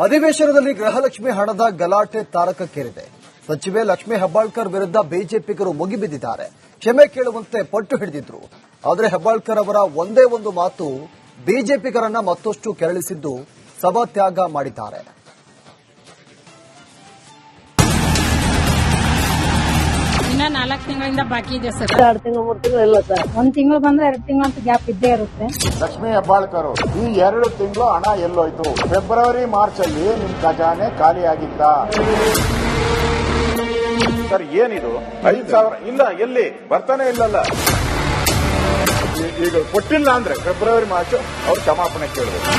ಅಧಿವೇಶನದಲ್ಲಿ ಗೃಹಲಕ್ಷ್ಮಿ ಹಣದ ಗಲಾಟೆ ತಾರಕಕ್ಕೇರಿದೆ. ಸಚಿವೆ ಲಕ್ಷ್ಮೀ ಹೆಬ್ಬಾಳ್ಕರ್ ವಿರುದ್ಧ ಬಿಜೆಪಿಗರು ಮುಗಿಬಿದ್ದಿದ್ದಾರೆ. ಕ್ಷಮೆ ಕೇಳುವಂತೆ ಪಟ್ಟು ಹಿಡಿದಿದ್ರು. ಆದರೆ ಹೆಬ್ಬಾಳ್ಕರ್ ಅವರ ಒಂದೇ ಒಂದು ಮಾತು ಬಿಜೆಪಿಗರನ್ನ ಮತ್ತಷ್ಟು ಕೆರಳಿಸಿದ್ದು ಸಭಾತ್ಯಾಗ ಮಾಡಿದ್ದಾರೆ. ಇನ್ನ 4 ತಿಂಗಳಿಂದ ಬಾಕಿ ಇದೆ ಸರ್. 2 ತಿಂಗಳು 3 ತಿಂಗಳು ಇಲ್ಲ ಸರ್. 1 ತಿಂಗಳು ಬಂದ್ರೆ 2 ತಿಂಗಳು ಅಂತ ಗ್ಯಾಪ್ ಇದ್ದೇ ಇರುತ್ತೆ. ಲಕ್ಷ್ಮೀ ಹೆಬ್ಬಾಳ್ಕರ್ ಈ 2 ತಿಂಗಳು ಹಣ ಎಲ್ಲೋಯ್ತು? ಫೆಬ್ರವರಿ ಮಾರ್ಚ್ ಅಲ್ಲಿ ನಿಮ್ ಖಜಾನೆ ಖಾಲಿಯಾಗಿತ್ತ ಸರ್? ಏನಿದು 5,000 ಇಲ್ಲ, ಎಲ್ಲಿ ಬರ್ತಾನೆ ಇಲ್ಲಲ್ಲ. ಈಗ ಕೊಟ್ಟಿಲ್ಲ ಅಂದ್ರೆ ಫೆಬ್ರವರಿ ಮಾರ್ಚ್ ಅವ್ರು ಕ್ಷಮಾಪಣೆ ಕೇಳಬೇಕು.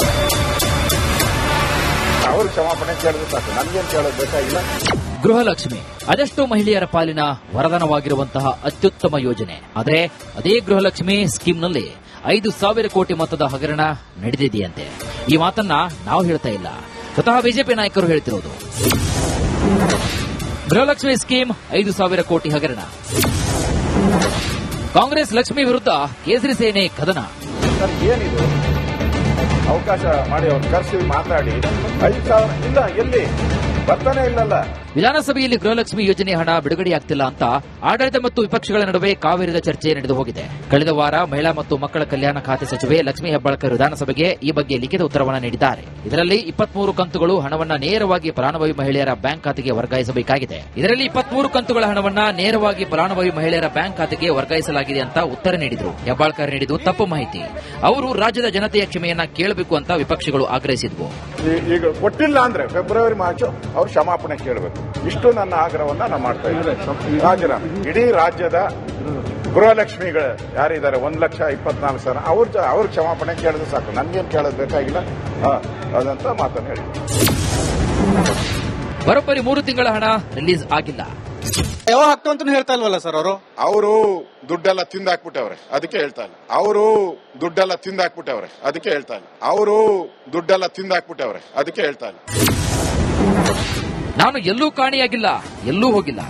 ಅವ್ರು ಕ್ಷಮಾಪಣೆ ಕೇಳಿದ್ರೆ ಸಾಕು, ನನ್ಗೇನ್ ಕೇಳೋದು ಬೇಕಾಗಿಲ್ಲ. ಗೃಹಲಕ್ಷ್ಮಿ ಅದೆಷ್ಟೋ ಮಹಿಳೆಯರ ಪಾಲಿನ ವರದಾನವಾಗಿರುವಂತಹ ಅತ್ಯುತ್ತಮ ಯೋಜನೆ. ಆದರೆ ಅದೇ ಗೃಹಲಕ್ಷ್ಮಿ ಸ್ಕೀಮ್ನಲ್ಲಿ 5,000 ಕೋಟಿ ಮೊತ್ತದ ಹಗರಣ ನಡೆದಿದೆಯಂತೆ. ಈ ಮಾತನ್ನ ನಾವು ಹೇಳ್ತಾ ಇಲ್ಲ, ಸ್ವತಃ ಬಿಜೆಪಿ ನಾಯಕರು ಹೇಳ್ತಿರೋದು. ಗೃಹಲಕ್ಷ್ಮಿ ಸ್ಕೀಮ್ 5,000 ಕೋಟಿ ಹಗರಣ. ಕಾಂಗ್ರೆಸ್ ಲಕ್ಷ್ಮಿ ವಿರುದ್ಧ ಕೇಸರಿ ಸೇನೆ ಕದನ. ಸರ್ ಏನಿದು? ಅವಕಾಶ ಮಾಡಿ ಅವ್ರು ಕರೆಸಿ ಮಾತಾಡಿ. 5,000 ಇಲ್ಲ, ಎಲ್ಲಿ ಬರ್ತಾನೆ ಇಲ್ಲಲ್ಲ. ವಿಧಾನಸಭೆಯಲ್ಲಿ ಗೃಹಲಕ್ಷ್ಮಿ ಯೋಜನೆ ಹಣ ಬಿಡುಗಡೆಯಾಗ್ತಿಲ್ಲ ಅಂತ ಆಡಳಿತ ಮತ್ತು ವಿಪಕ್ಷಗಳ ನಡುವೆ ಕಾವೇರಿದ ಚರ್ಚೆ ನಡೆದು ಹೋಗಿದೆ. ಕಳೆದ ವಾರ ಮಹಿಳಾ ಮತ್ತು ಮಕ್ಕಳ ಕಲ್ಯಾಣ ಖಾತೆ ಸಚಿವೆ ಲಕ್ಷ್ಮೀ ಹೆಬ್ಬಾಳ್ಕರ್ ವಿಧಾನಸಭೆಗೆ ಈ ಬಗ್ಗೆ ಲಿಖಿತ ಉತ್ತರವನ್ನು ನೀಡಿದ್ದಾರೆ. ಇದರಲ್ಲಿ 23 ಕಂತುಗಳು ಹಣವನ್ನ ನೇರವಾಗಿ ಫಲಾನುಭವಿ ಮಹಿಳೆಯರ ಬ್ಯಾಂಕ್ ಖಾತೆಗೆ ವರ್ಗಾಯಿಸಬೇಕಾಗಿದೆ. ಇದರಲ್ಲಿ 23 ಕಂತುಗಳ ಹಣವನ್ನ ನೇರವಾಗಿ ಫಲಾನುಭವಿ ಮಹಿಳೆಯರ ಬ್ಯಾಂಕ್ ಖಾತೆಗೆ ವರ್ಗಾಯಿಸಲಾಗಿದೆ ಅಂತ ಉತ್ತರ ನೀಡಿದ್ರು. ಹೆಬ್ಬಾಳ್ಕರ್ ನೀಡಿದ್ದು ತಪ್ಪು ಮಾಹಿತಿ. ಅವರು ರಾಜ್ಯದ ಜನತೆಯ ಕ್ಷಮೆಯನ್ನ ಕೇಳಬೇಕು ಅಂತ ವಿಪಕ್ಷಗಳು ಆಗ್ರಹಿಸಿದ್ವು. ಈಗ ಕೊಟ್ಟಿಲ್ಲ ಅಂದ್ರೆ ಫೆಬ್ರವರಿ ಮಾರ್ಚ್ ಅವ್ರು ಕ್ಷಮಾಪಣೆ ಕೇಳಬೇಕು. ಇಷ್ಟು ನನ್ನ ಆಗ್ರಹವನ್ನ ನಾನು ಮಾಡ್ತಾ ಇದ್ದೀನಿ. ರಾಜೀನಾಮೆ ಇಡೀ ರಾಜ್ಯದ ಗೃಹಲಕ್ಷ್ಮಿಗಳು ಯಾರಿದ್ದಾರೆ 1,24,000 ಅವ್ರ ಕ್ಷಮಾಪಣೆ ಕೇಳಿದ್ರೆ ಸಾಕು, ನನ್ಗೇನ್ ಕೇಳೋದು ಬೇಕಾಗಿಲ್ಲ ಅದಂತ ಮಾತನ್ನು ಹೇಳಿ. ಬರೋಬ್ಬರಿ 3 ತಿಂಗಳ ಹಣ ರಿಲೀಸ್ ಆಗಿಲ್ಲ. ಯಾವಾಗ ಆಗ್ತಾವ ಅಂತ ಹೇಳ್ತಾ ಇಲ್ವಲ್ಲ ಸರ್ ಅವರು ದುಡ್ಡೆಲ್ಲ ತಿಂದಾಕ್ಬಿಟ್ಟವ್ರೆ, ಅದಕ್ಕೆ ಹೇಳ್ತಾ ಇಲ್ಲ. ಅವರು ದುಡ್ಡೆಲ್ಲ ತಿಂದಾಕ್ಬಿಟ್ಟವ್ರೆ, ಅದಕ್ಕೆ ಹೇಳ್ತಾ ಇಲ್ಲ. ಅವರು ದುಡ್ಡೆಲ್ಲ ತಿಂದಾಕ್ಬಿಟ್ಟವ್ರೆ, ಅದಕ್ಕೆ ಹೇಳ್ತಾ ಇಲ್ಲ. ನಾನು ಎಲ್ಲೂ ಕಾಣಿಯಾಗಿಲ್ಲ, ಎಲ್ಲೂ ಹೋಗಿಲ್ಲ.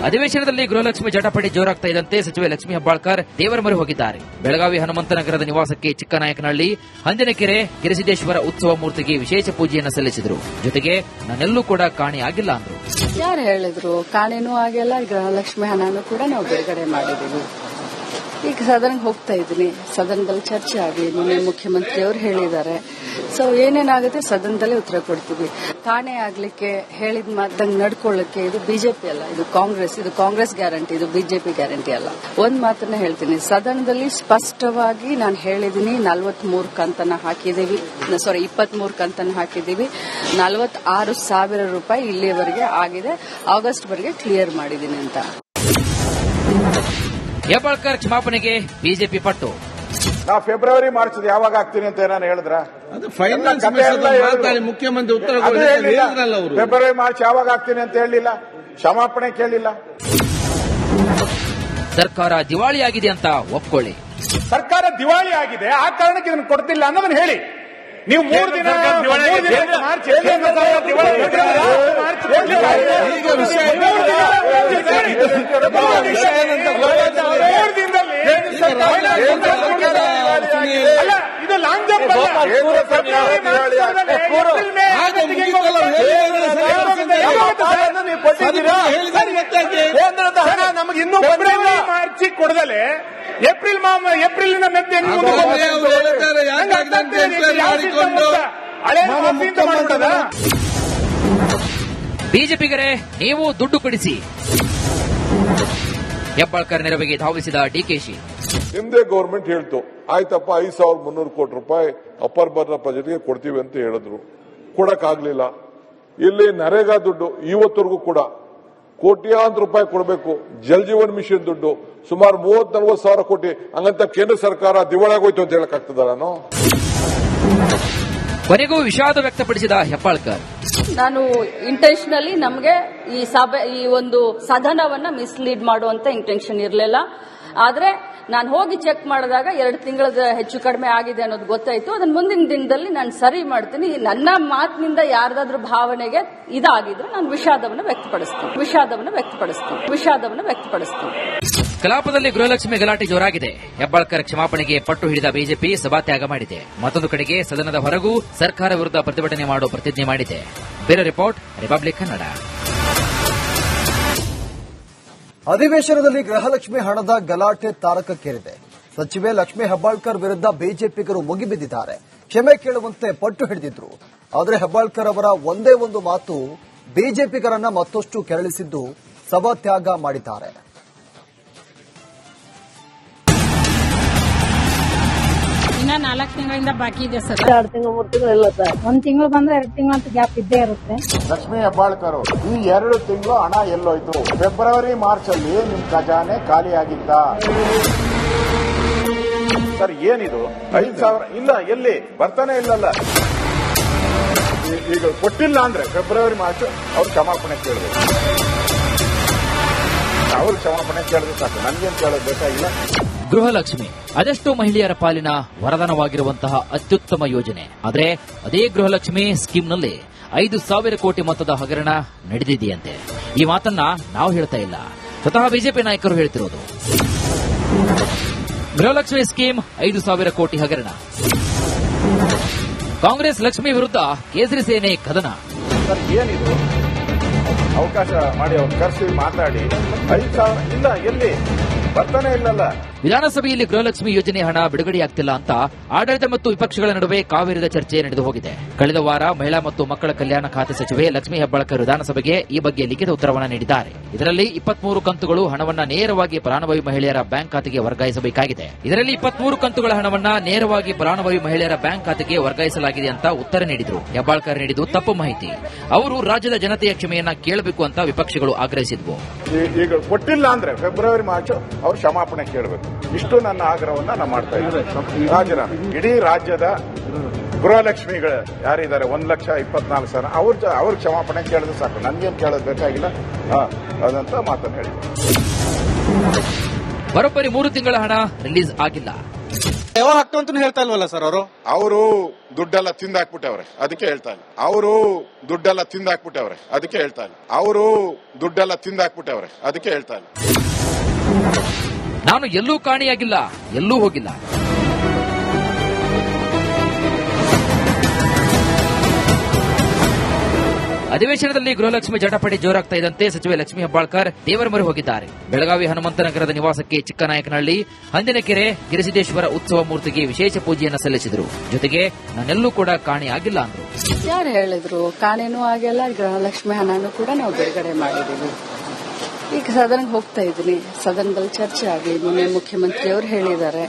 ಅಧಿವೇಶನದಲ್ಲಿ ಗೃಹಲಕ್ಷ್ಮಿ ಜಟಾಪಟಿ ಜೋರಾಗ್ತಾ ಇದ್ದಂತೆ ಸಚಿವೆ ಲಕ್ಷ್ಮೀ ಹೆಬ್ಬಾಳ್ಕರ್ ದೇವರ ಮೊರೆ ಹೋಗಿದ್ದಾರೆ. ಬೆಳಗಾವಿ ಹನುಮಂತನಗರದ ನಿವಾಸಕ್ಕೆ ಚಿಕ್ಕನಾಯಕನಹಳ್ಳಿ ಹಂಜನಕೆರೆ ಗಿರಿಸಿದ್ದೇಶ್ವರ ಉತ್ಸವ ಮೂರ್ತಿಗೆ ವಿಶೇಷ ಪೂಜೆಯನ್ನು ಸಲ್ಲಿಸಿದರು. ಜೊತೆಗೆ ನಾನೆಲ್ಲೂ ಕೂಡ ಕಾಣೆಯಾಗಿಲ್ಲ ಅಂದ್ರು. ಯಾರು ಹೇಳಿದ್ರು? ಕಾಣೆನೂ ಆಗಿಲ್ಲ, ಗೃಹಲಕ್ಷ್ಮಿ ಹಣನೂ ಕೂಡ ನಾವು ಬಿಡುಗಡೆ ಮಾಡಿದೀವಿ. ಈಗ ಸದನಕ್ಕೆ ಹೋಗ್ತಾ ಇದ್ದೀನಿ, ಸದನದಲ್ಲಿ ಚರ್ಚೆ ಆಗಿ ನಿನ್ನೆ ಮುಖ್ಯಮಂತ್ರಿಯವರು ಹೇಳಿದ್ದಾರೆ. ಸೊ ಏನೇನಾಗುತ್ತೆ ಸದನದಲ್ಲೇ ಉತ್ತರ ಕೊಡ್ತೀವಿ. ಕಾಣೆ ಆಗ್ಲಿಕ್ಕೆ ಹೇಳಿದ ಮಾತಂಗ್ ನಡ್ಕೊಳ್ಳಕ್ಕೆ ಇದು ಬಿಜೆಪಿ ಅಲ್ಲ, ಇದು ಕಾಂಗ್ರೆಸ್ ಗ್ಯಾರಂಟಿ, ಇದು ಬಿಜೆಪಿ ಗ್ಯಾರಂಟಿ ಅಲ್ಲ. ಒಂದ್ ಮಾತನ್ನ ಹೇಳ್ತೀನಿ, ಸದನದಲ್ಲಿ ಸ್ಪಷ್ಟವಾಗಿ ನಾನು ಹೇಳಿದೀನಿ. 43 ಕಂತನ್ನ ಹಾಕಿದೀವಿ, 23 ಕಂತನ್ನ ಹಾಕಿದೀವಿ. 46,000 ರೂಪಾಯಿ ಇಲ್ಲಿಯವರೆಗೆ ಆಗಿದೆ, ಆಗಸ್ಟ್ ವರೆಗೆ ಕ್ಲಿಯರ್ ಮಾಡಿದೀನಿ ಅಂತ. ಹೆಬ್ಬಾಳ್ಕರ್ ಕ್ಷಮಾಪಣೆಗೆ ಬಿಜೆಪಿ ಪಟ್ಟು. ನಾ ಫೆಬ್ರವರಿ ಮಾರ್ಚ್ ಯಾವಾಗ ಆಗ್ತೀನಿ ಅಂತ ಏನಾರು ಹೇಳಿದ್ರ? ಮುಖ್ಯಮಂತ್ರಿ ಉತ್ತರ ಫೆಬ್ರವರಿ ಮಾರ್ಚ್ ಯಾವಾಗ ಆಗ್ತೀನಿ ಅಂತ ಹೇಳಿಲ್ಲ, ಕ್ಷಮಾಪಣೆ ಕೇಳಿಲ್ಲ. ಸರ್ಕಾರ ದಿವಾಳಿಯಾಗಿದೆ ಅಂತ ಒಪ್ಕೊಳ್ಳಿ. ಸರ್ಕಾರ ದಿವಾಳಿ ಆಗಿದೆ, ಆ ಕಾರಣಕ್ಕೆ ಇದನ್ನು ಕೊಡ್ತಿಲ್ಲ ಅನ್ನೋದನ್ನ ಹೇಳಿ. ನೀವು 3 ದಿನ ಮಾರ್ಚ್ ಇದು ಲಾಂಗ್ ಜಂಪ್ ನಮಗೆ ಇನ್ನೂ ಮಾರ್ಚ್ ಕೊಡದಲೆ ಏಪ್ರಿಲ್ ಬಿಜೆಪಿಗರೇ ನೀವು ದುಡ್ಡು ಕೊಡಿಸಿ. ಹೆಬ್ಬಾಳ್ಕರ್ ನೆರವಿಗೆ ಧಾವಿಸಿದ ಡಿಕೆಶಿ. ನಿಮ್ದೇ ಗವರ್ಮೆಂಟ್ ಹೇಳ್ತು, ಆಯ್ತಪ್ಪ 5,300 ಕೋಟಿ ರೂಪಾಯಿ ಅಪ್ಪರ್ ಬರ್ನ ಬಜೆಟ್ಗೆ ಕೊಡ್ತೀವಿ ಅಂತ ಹೇಳಿದ್ರು, ಕೊಡಕ್ಕಾಗ್ಲಿಲ್ಲ. ಇಲ್ಲಿ ನರೇಗಾ ದುಡ್ಡು ಇವತ್ತರೆಗೂ ಕೂಡ ಕೋಟ್ಯಾಂತರ ರೂಪಾಯಿ ಕೊಡಬೇಕು. ಜಲ್ ಜೀವನ್ ಮಿಷನ್ ದುಡ್ಡು ಸುಮಾರು 30-40 ಸಾವಿರ ಕೋಟಿ. ಹಂಗಂತ ಕೇಂದ್ರ ಸರ್ಕಾರ ದಿವಾಳಿಯಾಗೋಯ್ತು ಅಂತ ಹೇಳಕ್ಕಾಗ್ತದ? ನಾನು ಕೊನೆಗೂ ವಿಷಾದ ವ್ಯಕ್ತಪಡಿಸಿದ ಹೆಬ್ಬಾಳ್ಕರ್. ನಾನು ಇಂಟೆನ್ಷನಲಿ ನಮಗೆ ಈ ಒಂದು ಸದನವನ್ನ ಮಿಸ್ಲೀಡ್ ಮಾಡುವಂತ ಇಂಟೆನ್ಷನ್ ಇರಲಿಲ್ಲ. ಆದ್ರೆ ನಾನು ಹೋಗಿ ಚೆಕ್ ಮಾಡಿದಾಗ 2 ತಿಂಗಳದ ಹೆಚ್ಚು ಕಡಿಮೆ ಆಗಿದೆ ಅನ್ನೋದು ಗೊತ್ತಾಯ್ತು. ಅದನ್ನ ಮುಂದಿನ ದಿನದಲ್ಲಿ ನಾನು ಸರಿ ಮಾಡ್ತೀನಿ. ನನ್ನ ಮಾತಿನಿಂದ ಯಾರ್ದಾದ್ರೂ ಭಾವನೆಗೆ ಇದಾಗಿದ್ರೆ ನಾನು ವಿಷಾದವನ್ನು ವ್ಯಕ್ತಪಡಿಸ್ತೀನಿ. ಕಲಾಪದಲ್ಲಿ ಗೃಹಲಕ್ಷ್ಮಿ ಗಲಾಟೆ ಜೋರಾಗಿದೆ. ಹೆಬ್ಬಾಳ್ಕರ್ ಕ್ಷಮಾಪಣೆಗೆ ಪಟ್ಟು ಹಿಡಿದ ಬಿಜೆಪಿ ಸಭಾತ್ಯಾಗ ಮಾಡಿದೆ. ಮತ್ತೊಂದು ಕಡೆಗೆ ಸದನದ ಹೊರಗೂ ಸರ್ಕಾರ ವಿರುದ್ಧ ಪ್ರತಿಭಟನೆ ಮಾಡುವ ಪ್ರತಿಜ್ಞೆ ಮಾಡಿದೆ. ಬೇರೆ ರಿಪೋರ್ಟ್, ರಿಪಬ್ಲಿಕ್ ಕನ್ನಡ. ಅಧಿವೇಶನದಲ್ಲಿ ಗೃಹಲಕ್ಷ್ಮಿ ಹಣದ ಗಲಾಟೆ ತಾರಕಕ್ಕೇರಿದೆ. ಸಚಿವೆ ಲಕ್ಷ್ಮೀ ಹೆಬ್ಬಾಳ್ಕರ್ ವಿರುದ್ಧ ಬಿಜೆಪಿಗರು ಮುಗಿಬಿದ್ದಿದ್ದಾರೆ. ಕ್ಷಮೆ ಕೇಳುವಂತೆ ಪಟ್ಟು ಹಿಡಿದಿದ್ರು. ಆದರೆ ಹೆಬ್ಬಾಳ್ಕರ್ ಅವರ ಒಂದೇ ಒಂದು ಮಾತು ಬಿಜೆಪಿಗರನ್ನ ಮತ್ತಷ್ಟು ಕೆರಳಿಸಿದ್ದು ಸಭಾತ್ಯಾಗ ಮಾಡಿದ್ದಾರೆ. ಇನ್ನ 4 ತಿಂಗಳಿಂದ ಬಾಕಿ ಇದೆ ಸರ್. 2 ತಿಂಗಳು 3 ತಿಂಗಳು ಇಲ್ಲ ಸರ್. 1 ತಿಂಗಳು ಬಂದ್ರೆ 2 ತಿಂಗಳು ಅಂತ ಗ್ಯಾಪ್ ಇದ್ದೇ ಇರುತ್ತೆ. ಲಕ್ಷ್ಮೀ ಹೆಬ್ಬಾಳ್ಕರ್ ಈ 2 ತಿಂಗಳು ಹಣ ಎಲ್ಲೋಯ್ತು? ಫೆಬ್ರವರಿ ಮಾರ್ಚ್ ಅಲ್ಲಿ ನಿಮ್ ಖಜಾನೆ ಖಾಲಿಯಾಗಿದ್ದ ಸರ್. ಏನಿದು 5,000 ಇಲ್ಲ, ಎಲ್ಲಿ ಬರ್ತಾನೆ ಇಲ್ಲಲ್ಲ. ಈಗ ಕೊಟ್ಟಿಲ್ಲ ಅಂದ್ರೆ ಫೆಬ್ರವರಿ ಮಾರ್ಚ್ ಅವ್ರು ಕ್ಷಮಾಪಣೆ ಕೇಳಬೇಕು. ಅವ್ರು ಕ್ಷಮಾಪಣೆ ಕೇಳಿದ್ರೆ ಸಾಕು, ನನ್ಗೇನು ಕೇಳೋದು ಬೇಕಾಗಿಲ್ಲ. ಗೃಹಲಕ್ಷ್ಮಿ ಅದೆಷ್ಟೋ ಮಹಿಳೆಯರ ಪಾಲಿನ ವರದಾನವಾಗಿರುವಂತಹ ಅತ್ಯುತ್ತಮ ಯೋಜನೆ. ಆದರೆ ಅದೇ ಗೃಹಲಕ್ಷ್ಮಿ ಸ್ಕೀಮ್ನಲ್ಲಿ 5,000 ಕೋಟಿ ಮೊತ್ತದ ಹಗರಣ ನಡೆದಿದೆಯಂತೆ. ಈ ಮಾತನ್ನ ನಾವು ಹೇಳ್ತಾ ಇಲ್ಲ, ಸ್ವತಃ ಬಿಜೆಪಿ ನಾಯಕರು ಹೇಳ್ತಿರೋದು. ಗೃಹಲಕ್ಷ್ಮಿ ಸ್ಕೀಮ್ 5,000 ಕೋಟಿ ಹಗರಣ. ಕಾಂಗ್ರೆಸ್ ಲಕ್ಷ್ಮಿ ವಿರುದ್ಧ ಕೇಸರಿ ಸೇನೆ ಕದನ. ಸರ್ ಏನಿದು? ಅವಕಾಶ ಮಾಡಿ ಅವ್ರು ಕರೆಸಿ ಮಾತಾಡಿ. 5,000 ಇಲ್ಲ, ಎಲ್ಲಿ ಬರ್ತಾನೆ ಇಲ್ಲಲ್ಲ. ವಿಧಾನಸಭೆಯಲ್ಲಿ ಗೃಹಲಕ್ಷ್ಮಿ ಯೋಜನೆ ಹಣ ಬಿಡುಗಡೆಯಾಗ್ತಿಲ್ಲ ಅಂತ ಆಡಳಿತ ಮತ್ತು ವಿಪಕ್ಷಗಳ ನಡುವೆ ಕಾವೇರಿದ ಚರ್ಚೆ ನಡೆದು ಹೋಗಿದೆ. ಕಳೆದ ವಾರ ಮಹಿಳಾ ಮತ್ತು ಮಕ್ಕಳ ಕಲ್ಯಾಣ ಖಾತೆ ಸಚಿವೆ ಲಕ್ಷ್ಮೀ ಹೆಬ್ಬಾಳ್ಕರ್ ವಿಧಾನಸಭೆಗೆ ಈ ಬಗ್ಗೆ ಲಿಖಿತ ಉತ್ತರವನ್ನು ನೀಡಿದ್ದಾರೆ. ಇದರಲ್ಲಿ 23 ಕಂತುಗಳು ಹಣವನ್ನ ನೇರವಾಗಿ ಫಲಾನುಭವಿ ಮಹಿಳೆಯರ ಬ್ಯಾಂಕ್ ಖಾತೆಗೆ ವರ್ಗಾಯಿಸಬೇಕಾಗಿದೆ. ಇದರಲ್ಲಿ 23 ಕಂತುಗಳ ಹಣವನ್ನ ನೇರವಾಗಿ ಫಲಾನುಭವಿ ಮಹಿಳೆಯರ ಬ್ಯಾಂಕ್ ಖಾತೆಗೆ ವರ್ಗಾಯಿಸಲಾಗಿದೆ ಅಂತ ಉತ್ತರ ನೀಡಿದ್ರು. ಹೆಬ್ಬಾಳ್ಕರ್ ನೀಡಿದ್ದು ತಪ್ಪು ಮಾಹಿತಿ. ಅವರು ರಾಜ್ಯದ ಜನತೆಯ ಕ್ಷಮೆಯನ್ನ ಕೇಳಬೇಕು ಅಂತ ವಿಪಕ್ಷಗಳು ಆಗ್ರಹಿಸಿದ್ವು. ಈಗ ಕೊಟ್ಟಿಲ್ಲ ಅಂದ್ರೆ ಫೆಬ್ರವರಿ ಮಾರ್ಚ್ ಅವ್ರು ಕ್ಷಮಾಪಣೆ ಕೇಳಬೇಕು. ಇಷ್ಟು ನನ್ನ ಆಗ್ರಹವನ್ನ ನಾನು ಮಾಡ್ತಾ ಇದ್ದೀನಿ. ರಾಜೀನಾಮೆ ಇಡೀ ರಾಜ್ಯದ ಗೃಹಲಕ್ಷ್ಮಿಗಳು ಯಾರಿದ್ದಾರೆ 1,24,000 ಅವ್ರ ಕ್ಷಮಾಪಣೆ ಕೇಳಿದ್ರೆ ಸಾಕು, ನನ್ಗೇನು ಕೇಳೋದು ಬೇಕಾಗಿಲ್ಲ ಅದಂತ ಮಾತನ್ನು ಹೇಳಿ. ಬರೋಬ್ಬರಿ 3 ತಿಂಗಳ ಹಣ ರಿಲೀಸ್ ಆಗಿಲ್ಲ. ಯಾವಾಗ ಆಗ್ತಾವ ಅಂತ ಹೇಳ್ತಾ ಇಲ್ವಲ್ಲ ಸರ್ ಅವರು ದುಡ್ಡೆಲ್ಲ ತಿಂದಾಕ್ಬಿಟ್ಟವ್ರೆ, ಅದಕ್ಕೆ ಹೇಳ್ತಾ ಇಲ್ಲ. ಅವರು ದುಡ್ಡೆಲ್ಲ ತಿಂದಾಕ್ಬಿಟ್ಟವ್ರೆ, ಅದಕ್ಕೆ ಹೇಳ್ತಾ ಇಲ್ಲ. ಅವರು ದುಡ್ಡೆಲ್ಲ ತಿಂದಾಕ್ಬಿಟ್ಟವ್ರೆ, ಅದಕ್ಕೆ ಹೇಳ್ತಾ ಇಲ್ಲ. ನಾನು ಎಲ್ಲೂ ಕಾಣಿಯಾಗಿಲ್ಲ, ಎಲ್ಲೂ ಹೋಗಿಲ್ಲ. ಅಧಿವೇಶನದಲ್ಲಿ ಗೃಹಲಕ್ಷ್ಮಿ ಜಟಾಪಟಿ ಜೋರಾಗ್ತಾ ಇದ್ದಂತೆ ಸಚಿವೆ ಲಕ್ಷ್ಮೀ ಹೆಬ್ಬಾಳ್ಕರ್ ದೇವರ ಮೊರೆ ಹೋಗಿದ್ದಾರೆ. ಬೆಳಗಾವಿ ಹನುಮಂತನಗರದ ನಿವಾಸಕ್ಕೆ ಚಿಕ್ಕನಾಯಕನಹಳ್ಳಿ, ಹಂದಿನಕೆರೆ, ಗಿರಿಸಿದ್ದೇಶ್ವರ ಉತ್ಸವ ಮೂರ್ತಿಗೆ ವಿಶೇಷ ಪೂಜೆಯನ್ನು ಸಲ್ಲಿಸಿದರು. ಜೊತೆಗೆ ನಾನೆಲ್ಲೂ ಕೂಡ ಕಾಣೆಯಾಗಿಲ್ಲ ಅಂದ್ರು. ಯಾರು ಹೇಳಿದ್ರು? ಕಾಣೆನೂ ಆಗಿಲ್ಲ, ಗೃಹಲಕ್ಷ್ಮಿ ಹಣನೂ ಕೂಡ ನಾವು ಬಿಡುಗಡೆ ಮಾಡಿದೀವಿ. ಈಗ ಸದನಕ್ಕೆ ಹೋಗ್ತಾ ಇದ್ದೀನಿ. ಸದನದಲ್ಲಿ ಚರ್ಚೆ ಆಗಲಿ, ನಿನ್ನೆ ಮುಖ್ಯಮಂತ್ರಿಯವರು ಹೇಳಿದ್ದಾರೆ.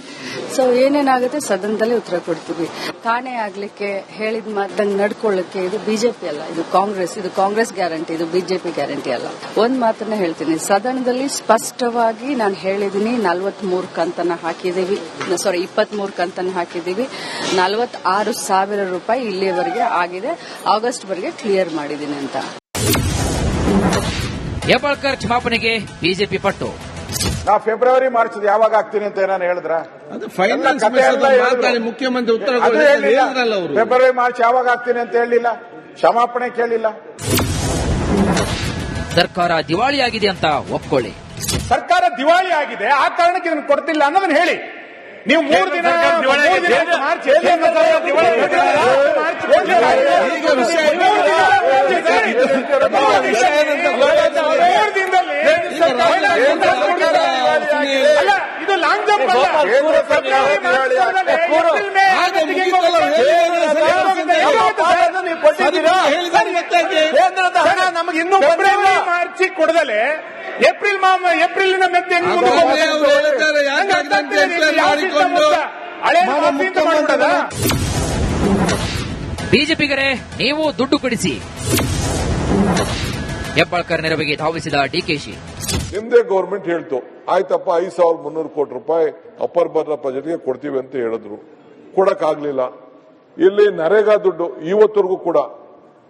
ಸೊ ಏನೇನಾಗುತ್ತೆ ಸದನದಲ್ಲಿ ಉತ್ತರ ಕೊಡ್ತೀವಿ. ಕಾಣೆ ಆಗ್ಲಿಕ್ಕೆ ಹೇಳಿದ ಮಾತಂಗ್ ನಡ್ಕೊಳ್ಳಿಕ್ಕೆ ಇದು ಬಿಜೆಪಿ ಅಲ್ಲ, ಇದು ಕಾಂಗ್ರೆಸ್ ಗ್ಯಾರಂಟಿ, ಇದು ಬಿಜೆಪಿ ಗ್ಯಾರಂಟಿ ಅಲ್ಲ. ಒಂದ್ ಮಾತನ್ನ ಹೇಳ್ತೀನಿ, ಸದನದಲ್ಲಿ ಸ್ಪಷ್ಟವಾಗಿ ನಾನು ಹೇಳಿದೀನಿ. 43 ಕಂತನ್ನ ಹಾಕಿದೀವಿ, 23 ಕಂತನ್ನ ಹಾಕಿದೀವಿ. 46,000 ರೂಪಾಯಿ ಇಲ್ಲಿಯವರೆಗೆ ಆಗಿದೆ. ಆಗಸ್ಟ್ ವರೆಗೆ ಕ್ಲಿಯರ್ ಮಾಡಿದೀನಿ ಅಂತ. ಹೆಬ್ಬಾಳ್ಕರ್ ಕ್ಷಮಾಪಣೆಗೆ ಬಿಜೆಪಿ ಪಟ್ಟು. ನಾ ಫೆಬ್ರವರಿ ಮಾರ್ಚ್ ಯಾವಾಗ ಆಗ್ತೀನಿ ಅಂತ ಏನಾನು ಹೇಳಿದ್ರ? ಮುಖ್ಯಮಂತ್ರಿ ಉತ್ತರ ಫೆಬ್ರವರಿ ಮಾರ್ಚ್ ಯಾವಾಗ ಆಗ್ತೀನಿ ಅಂತ ಹೇಳಿಲ್ಲ, ಕ್ಷಮಾಪಣೆ ಕೇಳಿಲ್ಲ. ಸರ್ಕಾರ ದಿವಾಳಿಯಾಗಿದೆ ಅಂತ ಒಪ್ಕೊಳ್ಳಿ. ಸರ್ಕಾರ ದಿವಾಳಿ ಆಗಿದೆ, ಆ ಕಾರಣಕ್ಕೆ ಇದನ್ನು ಕೊಡ್ತಿಲ್ಲ ಅನ್ನೋದನ್ನ ಹೇಳಿ. ನೀವು 3 ದಿನ ಮಾರ್ಚ್ ಇದು ಲಾಂಗ್ ಜಂಪ್ ನಮಗೆ ಇನ್ನೂ ಮಾರ್ಚ್ ಕೊಡದಲೆ ಏಪ್ರಿಲ್ ಮೆತ್ತೆ ಬಿಜೆಪಿಗರೇ ನೀವು ದುಡ್ಡು ಕೊಡಿಸಿ. ಹೆಬ್ಬಾಳ್ಕರ್ ನೆರವಿಗೆ ಧಾವಿಸಿದ ಡಿಕೆಶಿ. ನಿಮ್ದೇ ಗೌರ್ಮೆಂಟ್ ಹೇಳ್ತು, ಆಯ್ತಪ್ಪ 5,300 ಕೋಟಿ ರೂಪಾಯಿ ಅಪ್ಪರ್ ಬರ್ನರ್ ಪ್ರಾಜೆಕ್ಟ್ಗೆ ಕೊಡ್ತೀವಿ ಅಂತ ಹೇಳಿದ್ರು, ಕೊಡಕ್ಕಾಗ್ಲಿಲ್ಲ. ಇಲ್ಲಿ ನರೇಗಾ ದುಡ್ಡು ಇವತ್ತರೆಗೂ ಕೂಡ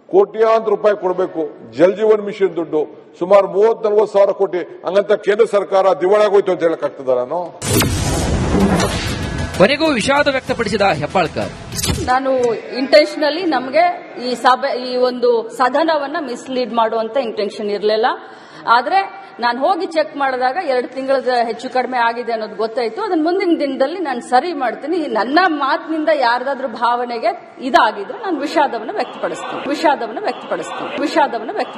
ಕೋಟ್ಯಾಂತರ ರೂಪಾಯಿ ಕೊಡಬೇಕು. ಜಲ್ ಜೀವನ್ ಮಿಷನ್ ದುಡ್ಡು ಸುಮಾರು 30-40 ಸಾವಿರ ಕೋಟಿ. ಹಂಗಂತ ಕೇಂದ್ರ ಸರ್ಕಾರ ದಿವಾಳಿಯಾಗೋಯ್ತು ಅಂತ ಹೇಳಕ್ಕಾಗ್ತದ ನಾನು? ಕೊನೆಗೂ ವಿಷಾದ ವ್ಯಕ್ತಪಡಿಸಿದ ಹೆಬ್ಬಾಳ್ಕರ್. ನಾನು ಇಂಟೆನ್ಷನಲಿ ನಮಗೆ ಈ ಒಂದು ಸದನವನ್ನ ಮಿಸ್ಲೀಡ್ ಮಾಡುವಂತ ಇಂಟೆನ್ಷನ್ ಇರಲಿಲ್ಲ. ಆದ್ರೆ ನಾನು ಹೋಗಿ ಚೆಕ್ ಮಾಡಿದಾಗ 2 ತಿಂಗಳ ಹೆಚ್ಚು ಕಡಿಮೆ ಆಗಿದೆ ಅನ್ನೋದು ಗೊತ್ತಾಯ್ತು. ಅದನ್ನ ಮುಂದಿನ ದಿನದಲ್ಲಿ ನಾನು ಸರಿ ಮಾಡ್ತೀನಿ. ನನ್ನ ಮಾತಿನಿಂದ ಯಾರ್ದಾದ್ರೂ ಭಾವನೆಗೆ ಇದಾಗಿದ್ರೆ ನಾನು ವಿಷಾದವನ್ನು ವ್ಯಕ್ತಪಡಿಸ್ತೀನಿ.